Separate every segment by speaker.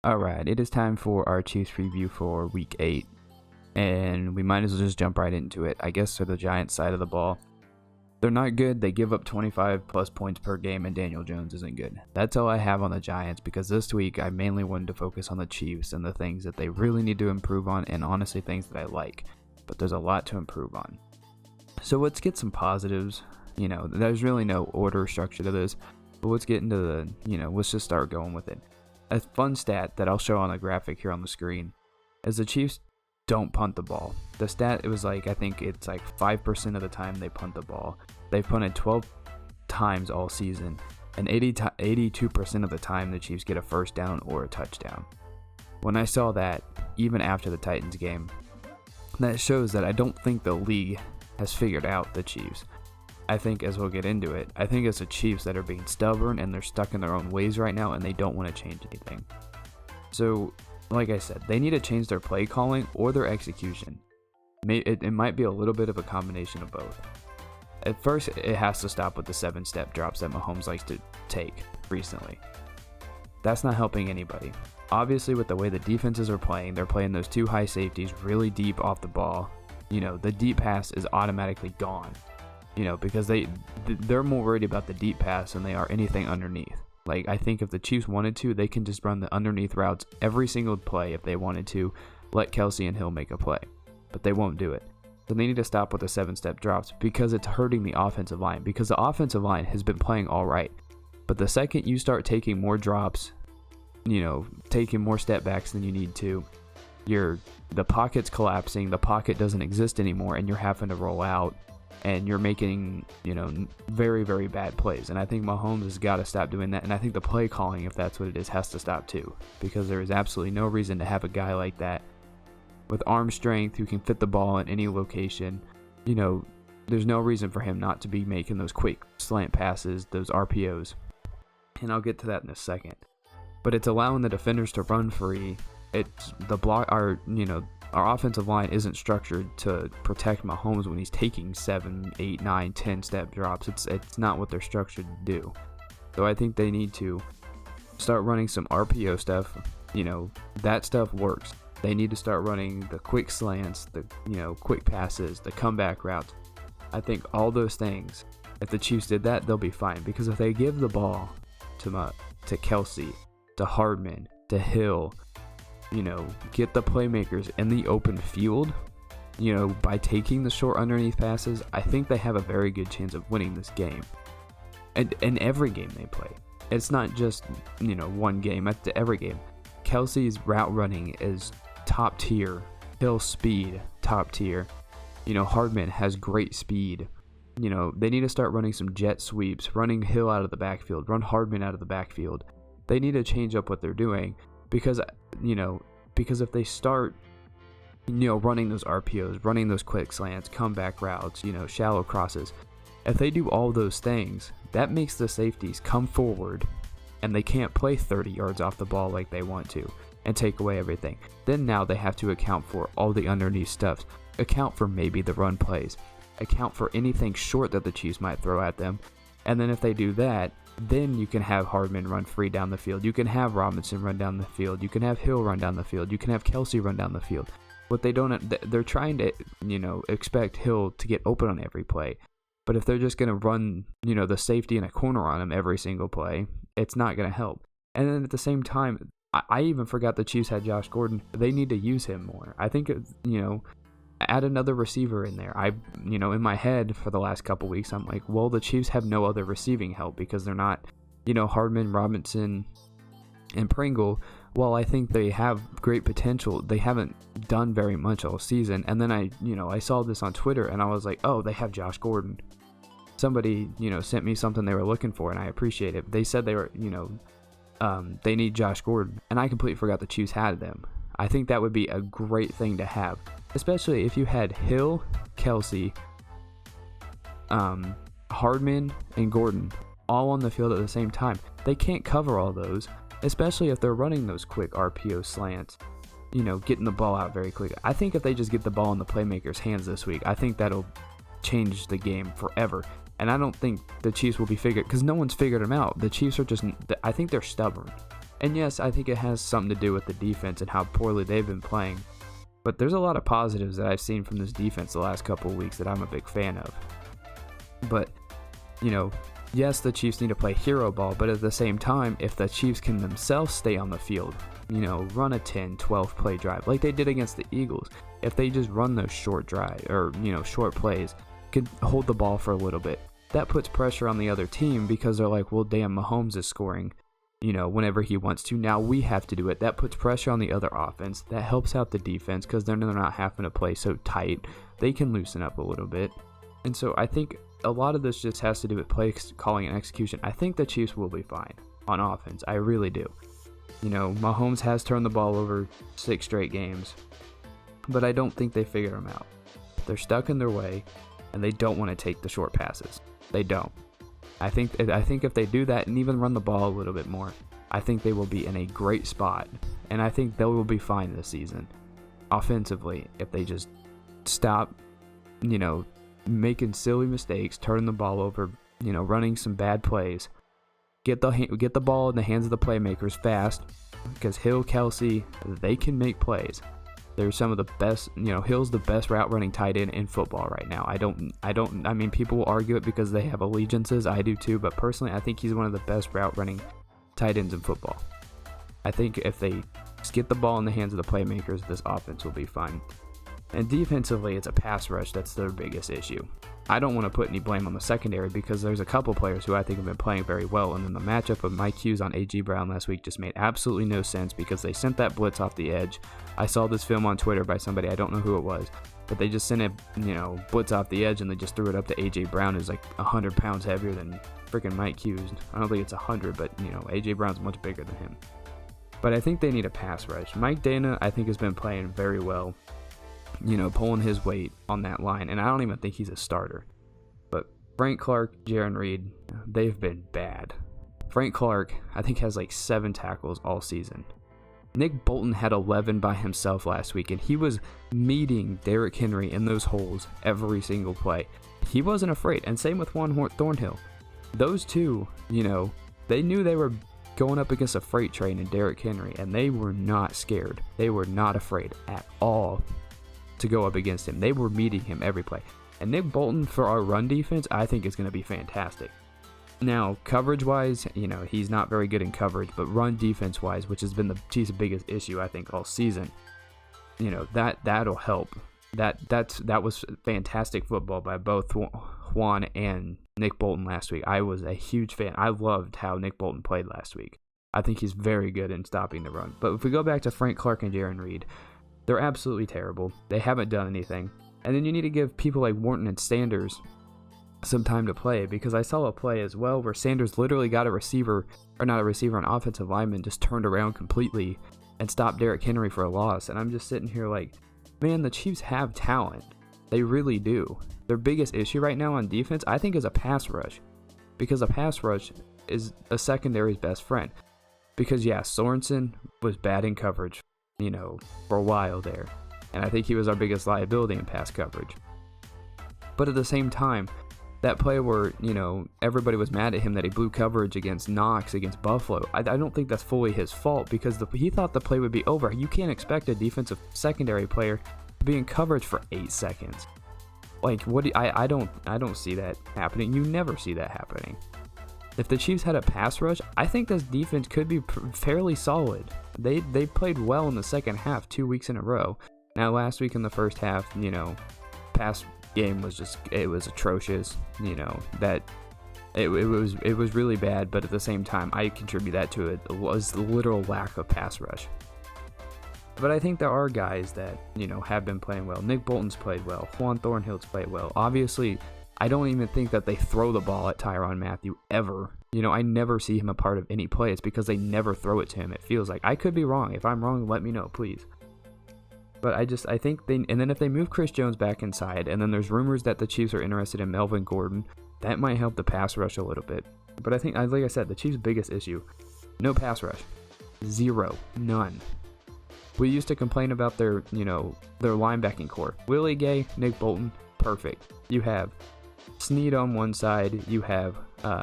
Speaker 1: Alright, it is time for our Chiefs review for Week 8. And we might as well just jump right into it. I guess they're the Giants side of the ball. They're not good. They give up 25 plus points per game, and Daniel Jones isn't good. That's all I have on the Giants, because this week I mainly wanted to focus on the Chiefs and the things that they really need to improve on, and honestly things that I like. But there's a lot to improve on. So let's get some positives. There's really no order or structure to this. But let's get into let's just start going with it. A fun stat that I'll show on the graphic here on the screen is the Chiefs don't punt the ball. The stat, it was I think it's 5% of the time they punt the ball. They've punted 12 times all season, and 82% of the time the Chiefs get a first down or a touchdown. When I saw that, even after the Titans game, that shows that I don't think the league has figured out the Chiefs. I think, as we'll get into it, I think it's the Chiefs that are being stubborn and they're stuck in their own ways right now and they don't want to change anything. So, like I said, they need to change their play calling or their execution. It might be a little bit of a combination of both. At first, it has to stop with the 7-step drops that Mahomes likes to take recently. That's not helping anybody. Obviously, with the way the defenses are playing, they're playing those two high safeties really deep off the ball. The deep pass is automatically gone. Because they're more worried about the deep pass than they are anything underneath. I think if the Chiefs wanted to, they can just run the underneath routes every single play if they wanted to, let Kelce and Hill make a play. But they won't do it. So they need to stop with the 7-step drops because it's hurting the offensive line. Because the offensive line has been playing all right. But the second you start taking more drops, taking more step backs than you need to, the pocket's collapsing, the pocket doesn't exist anymore, and you're having to roll out. And you're making, very bad plays. And I think Mahomes has got to stop doing that. And I think the play calling, if that's what it is, has to stop too. Because there is absolutely no reason to have a guy like that with arm strength who can fit the ball in any location. There's no reason for him not to be making those quick slant passes, those RPOs. And I'll get to that in a second. But it's allowing the defenders to run free. It's the block, our offensive line isn't structured to protect Mahomes when he's taking 7, 8, 9, 10 step drops. It's not what they're structured to do. So I think they need to start running some RPO stuff. That stuff works. They need to start running the quick slants, the quick passes, the comeback routes. I think all those things, if the Chiefs did that, they'll be fine. Because if they give the ball to Kelce, to Hardman, to Hill, get the playmakers in the open field, by taking the short underneath passes, I think they have a very good chance of winning this game. And in every game they play. It's not just, one game, at every game. Kelce's route running is top tier. Hill's speed, top tier. Hardman has great speed. They need to start running some jet sweeps, running Hill out of the backfield, run Hardman out of the backfield. They need to change up what they're doing. Because if they start, running those RPOs, running those quick slants, comeback routes, shallow crosses, if they do all those things, that makes the safeties come forward and they can't play 30 yards off the ball like they want to and take away everything. Then now they have to account for all the underneath stuff, account for maybe the run plays, account for anything short that the Chiefs might throw at them. And then if they do that, then you can have Hardman run free down the field. You can have Robinson run down the field. You can have Hill run down the field. You can have Kelce run down the field. What they're trying to, expect Hill to get open on every play. But if they're just going to run, the safety in a corner on him every single play, it's not going to help. And then at the same time, I even forgot the Chiefs had Josh Gordon. They need to use him more. I think, add another receiver in there. In my head for the last couple weeks, I'm like, well, the Chiefs have no other receiving help because they're not, Hardman, Robinson, and Pringle. Well, I think they have great potential. They haven't done very much all season. And then I saw this on Twitter and I was like, oh, they have Josh Gordon. Somebody, sent me something they were looking for and I appreciate it. They said they were, they need Josh Gordon. And I completely forgot the Chiefs had them. I think that would be a great thing to have. Especially if you had Hill, Kelce, Hardman, and Gordon all on the field at the same time. They can't cover all those, especially if they're running those quick RPO slants, getting the ball out very quick. I think if they just get the ball in the playmakers' hands this week, I think that'll change the game forever. And I don't think the Chiefs will be figured, because no one's figured them out. The Chiefs are just, I think they're stubborn. And yes, I think it has something to do with the defense and how poorly they've been playing. But there's a lot of positives that I've seen from this defense the last couple of weeks that I'm a big fan of. But, yes, the Chiefs need to play hero ball, but at the same time, if the Chiefs can themselves stay on the field, run a 10, 12 play drive like they did against the Eagles, if they just run those short drive or, short plays, could hold the ball for a little bit, that puts pressure on the other team because they're like, well, damn, Mahomes is scoring, whenever he wants to. Now we have to do it. That puts pressure on the other offense. That helps out the defense because they're not having to play so tight. They can loosen up a little bit. And so I think a lot of this just has to do with play calling and execution. I think the Chiefs will be fine on offense. I really do. Mahomes has turned the ball over 6 straight games, but I don't think they figure them out. They're stuck in their way, and they don't want to take the short passes. They don't. I think if they do that and even run the ball a little bit more, I think they will be in a great spot, and I think they will be fine this season offensively if they just stop, making silly mistakes, turning the ball over, running some bad plays. Get the ball in the hands of the playmakers fast, because Hill, Kelsey, they can make plays. They're some of the best, Hill's the best route running tight end in football right now. I mean, people will argue it because they have allegiances. I do too, but personally, I think he's one of the best route running tight ends in football. I think if they just get the ball in the hands of the playmakers, this offense will be fine. And defensively, it's a pass rush that's their biggest issue. I don't want to put any blame on the secondary because there's a couple players who I think have been playing very well, and then the matchup of Mike Hughes on A.J. Brown last week just made absolutely no sense because they sent that blitz off the edge. I saw this film on Twitter by somebody, I don't know who it was, but they just sent it, blitz off the edge and they just threw it up to A.J. Brown, who's like 100 pounds heavier than freaking Mike Hughes. I don't think it's 100, but A.J. Brown's much bigger than him. But I think they need a pass rush. Mike Dana, I think, has been playing very well, pulling his weight on that line, and I don't even think he's a starter. But Frank Clark, Jarran Reed, they've been bad. Frank Clark, I think, has like 7 tackles all season. Nick Bolton had 11 by himself last week, and he was meeting Derrick Henry in those holes every single play. He wasn't afraid, and same with Juan Thornhill. Those two, they knew they were going up against a freight train in Derrick Henry, and they were not scared. They were not afraid at all to go up against him. They were meeting him every play. And Nick Bolton, for our run defense, I think is going to be fantastic. Now, coverage-wise, he's not very good in coverage, but run defense-wise, which has been the Chiefs' biggest issue, I think, all season, that'll help. That was fantastic football by both Juan and Nick Bolton last week. I was a huge fan. I loved how Nick Bolton played last week. I think he's very good in stopping the run. But if we go back to Frank Clark and Jarran Reed, they're absolutely terrible. They haven't done anything. And then you need to give people like Wharton and Sanders some time to play, because I saw a play as well where Sanders literally got an offensive lineman just turned around completely and stopped Derrick Henry for a loss. And I'm just sitting here like, man, the Chiefs have talent. They really do. Their biggest issue right now on defense, I think, is a pass rush, because a pass rush is a secondary's best friend. Because, yeah, Sorensen was bad in coverage, for a while there. And I think he was our biggest liability in pass coverage. But at the same time, that play where, everybody was mad at him that he blew coverage against Knox, against Buffalo, I don't think that's fully his fault, because he thought the play would be over. You can't expect a defensive secondary player to be in coverage for 8 seconds. Like, I don't see that happening. You never see that happening. If the Chiefs had a pass rush, I think this defense could be fairly solid. They played well in the second half 2 weeks in a row. Now, last week in the first half, pass game was atrocious. That it was really bad. But at the same time, I contribute that to it was the literal lack of pass rush. But I think there are guys that have been playing well. Nick Bolton's played well. Juan Thornhill's played well. Obviously, I don't even think that they throw the ball at Tyrann Mathieu ever. I never see him a part of any play. It's because they never throw it to him. It feels like. I could be wrong. If I'm wrong, let me know, please. But I think and then if they move Chris Jones back inside, and then there's rumors that the Chiefs are interested in Melvin Gordon, that might help the pass rush a little bit. But I think, like I said, the Chiefs' biggest issue, no pass rush. 0. None. We used to complain about their linebacking core. Willie Gay, Nick Bolton, perfect. You have Snead on one side, you have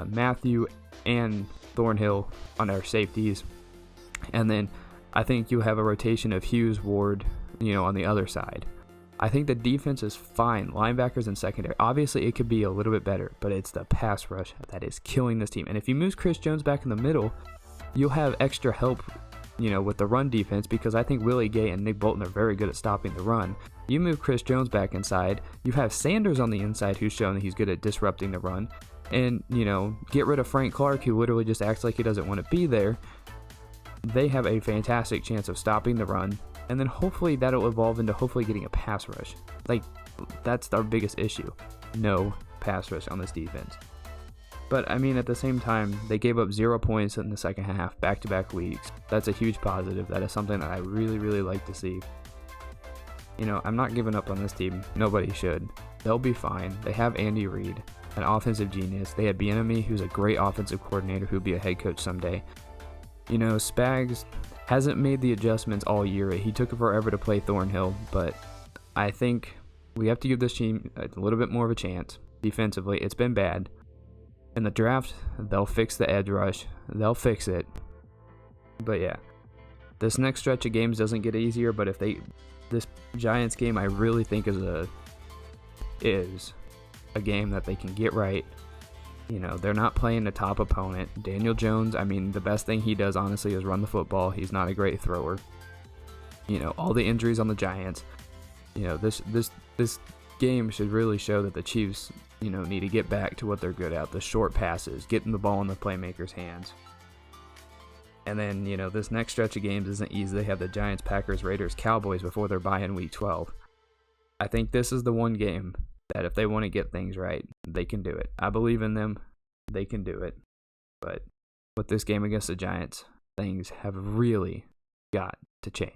Speaker 1: Mathieu and Thornhill on our safeties. And then I think you have a rotation of Hughes, Ward, on the other side. I think the defense is fine. Linebackers and secondary. Obviously, it could be a little bit better, but it's the pass rush that is killing this team. And if you move Chris Jones back in the middle, you'll have extra help, with the run defense, because I think Willie Gay and Nick Bolton are very good at stopping the run. You move Chris Jones back inside, you have Sanders on the inside who's shown that he's good at disrupting the run. And, get rid of Frank Clark, who literally just acts like he doesn't want to be there. They have a fantastic chance of stopping the run. And then hopefully that'll evolve into hopefully getting a pass rush. Like, that's our biggest issue. No pass rush on this defense. But, I mean, at the same time, they gave up 0 points in the second half, back-to-back weeks. That's a huge positive. That is something that I really, really like to see. I'm not giving up on this team. Nobody should. They'll be fine. They have Andy Reid, an offensive genius. They have Bieniemy, who's a great offensive coordinator who'll be a head coach someday. Spags hasn't made the adjustments all year. He took forever to play Thornhill, but I think we have to give this team a little bit more of a chance. Defensively, it's been bad. In the draft, they'll fix the edge rush. They'll fix it. But yeah, this next stretch of games doesn't get easier, but this Giants game, I really think is a game that they can get right. They're not playing a top opponent. Daniel Jones, I mean, the best thing he does, honestly, is run the football. He's not a great thrower. All the injuries on the Giants. This game should really show that the Chiefs, need to get back to what they're good at. The short passes, getting the ball in the playmakers' hands. And then, this next stretch of games isn't easy. They have the Giants, Packers, Raiders, Cowboys before their bye in Week 12. I think this is the one game that if they want to get things right, they can do it. I believe in them. They can do it. But with this game against the Giants, things have really got to change.